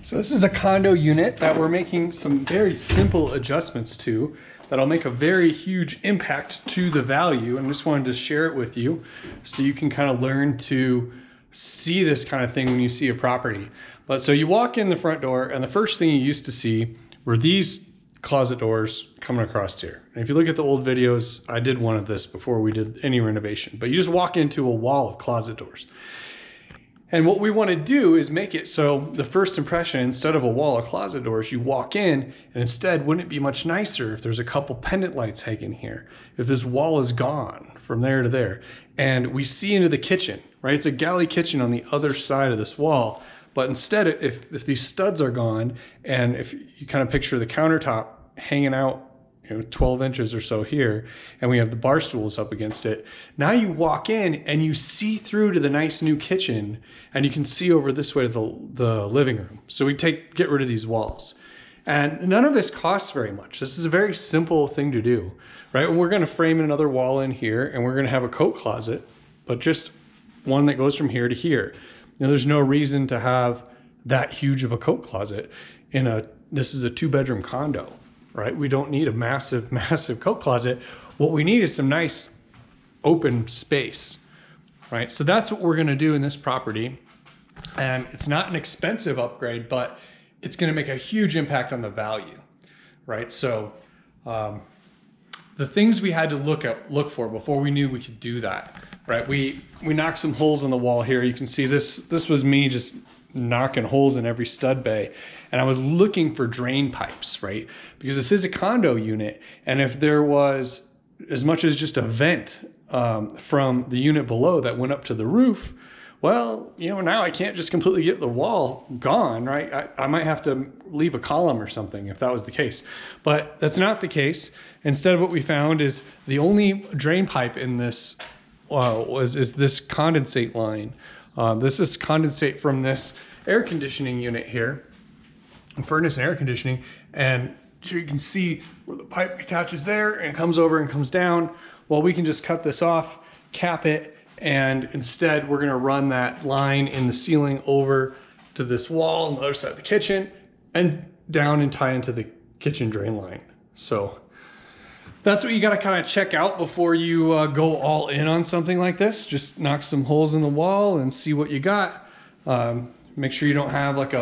So this is a condo unit that we're making some very simple adjustments to that'll make a very huge impact to the value, and I just wanted to share it with you so you can kind of learn to see this kind of thing when you see a property. But so you walk in the front door and the first thing you used to see were these closet doors coming across here. And if you look at the old videos, I did one of this before we did any renovation, but you just walk into a wall of closet doors. And what we want to do is make it so the first impression, instead of a wall of closet doors, you walk in and instead, wouldn't it be much nicer if there's a couple pendant lights hanging here? If this wall is gone from there to there and we see into the kitchen, right? It's a galley kitchen on the other side of this wall. But instead, if these studs are gone and if you kind of picture the countertop hanging out 12 inches or so here, and we have the bar stools up against it. Now you walk in and you see through to the nice new kitchen and you can see over this way to the living room. So we get rid of these walls. And none of this costs very much. This is a very simple thing to do, right? We're gonna frame another wall in here and we're gonna have a coat closet, but just one that goes from here to here. There's no reason to have that huge of a coat closet this is a 2-bedroom condo. Right? We don't need a massive, massive coat closet. What we need is some nice open space, right? So that's what we're gonna do in this property. And it's not an expensive upgrade, but it's gonna make a huge impact on the value, right? So the things we had to look for before we knew we could do that, right? We knocked some holes in the wall here. You can see this was me just knocking holes in every stud bay. And I was looking for drain pipes, right? Because this is a condo unit. And if there was as much as just a vent from the unit below that went up to the roof, well, now I can't just completely get the wall gone, right? I might have to leave a column or something if that was the case. But that's not the case. Instead, what we found is the only drain pipe in this is this condensate line. This is condensate from this air conditioning unit here, furnace and air conditioning, and so you can see where the pipe attaches there and it comes over and comes down. Well, we can just cut this off, cap it, and instead we're gonna run that line in the ceiling over to this wall on the other side of the kitchen and down and tie into the kitchen drain line. So that's what you gotta kind of check out before you go all in on something like this. Just knock some holes in the wall and see what you got. Make sure you don't have like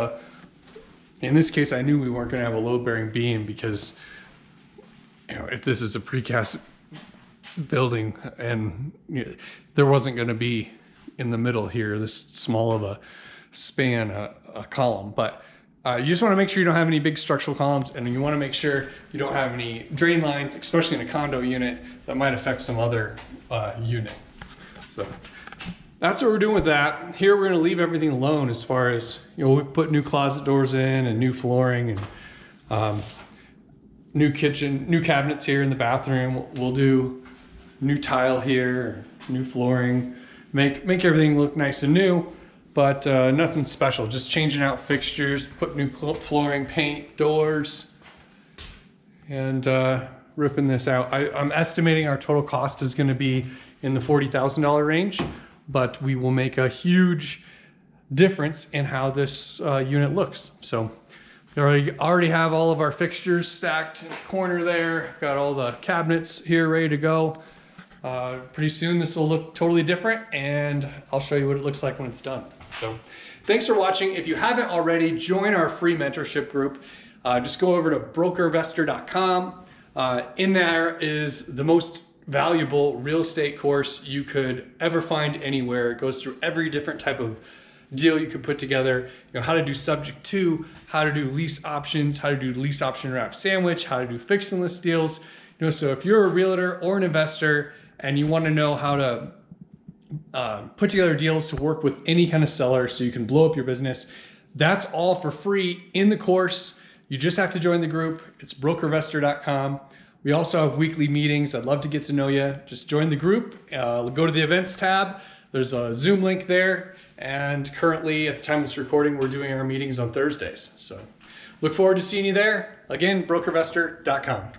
in this case, I knew we weren't gonna have a load-bearing beam because if this is a precast building and there wasn't gonna be in the middle here, this small of a span, a column. But you just wanna make sure you don't have any big structural columns, and you wanna make sure you don't have any drain lines, especially in a condo unit, that might affect some other unit. So that's what we're doing with that. Here we're gonna leave everything alone as far as, we put new closet doors in and new flooring and new kitchen, new cabinets here in the bathroom. We'll do new tile here, new flooring, make everything look nice and new, but nothing special. Just changing out fixtures, put new flooring, paint, doors, and ripping this out. I'm estimating our total cost is gonna be in the $40,000 range, but we will make a huge difference in how this unit looks. So we already have all of our fixtures stacked in the corner there. Got all the cabinets here ready to go. Pretty soon this will look totally different, and I'll show you what it looks like when it's done. So thanks for watching. If you haven't already, join our free mentorship group. Just go over to brokervestor.com. In there is the most valuable real estate course you could ever find anywhere. It goes through every different type of deal you could put together, how to do subject to, how to do lease options, how to do lease option wrap sandwich, how to do fix and list deals. So if you're a realtor or an investor and you want to know how to put together deals to work with any kind of seller so you can blow up your business, that's all for free in the course. You just have to join the group. It's brokervestor.com. We also have weekly meetings. I'd love to get to know you. Just join the group, go to the events tab. There's a Zoom link there. And currently, at the time of this recording, we're doing our meetings on Thursdays. So look forward to seeing you there. Again, brokervestor.com.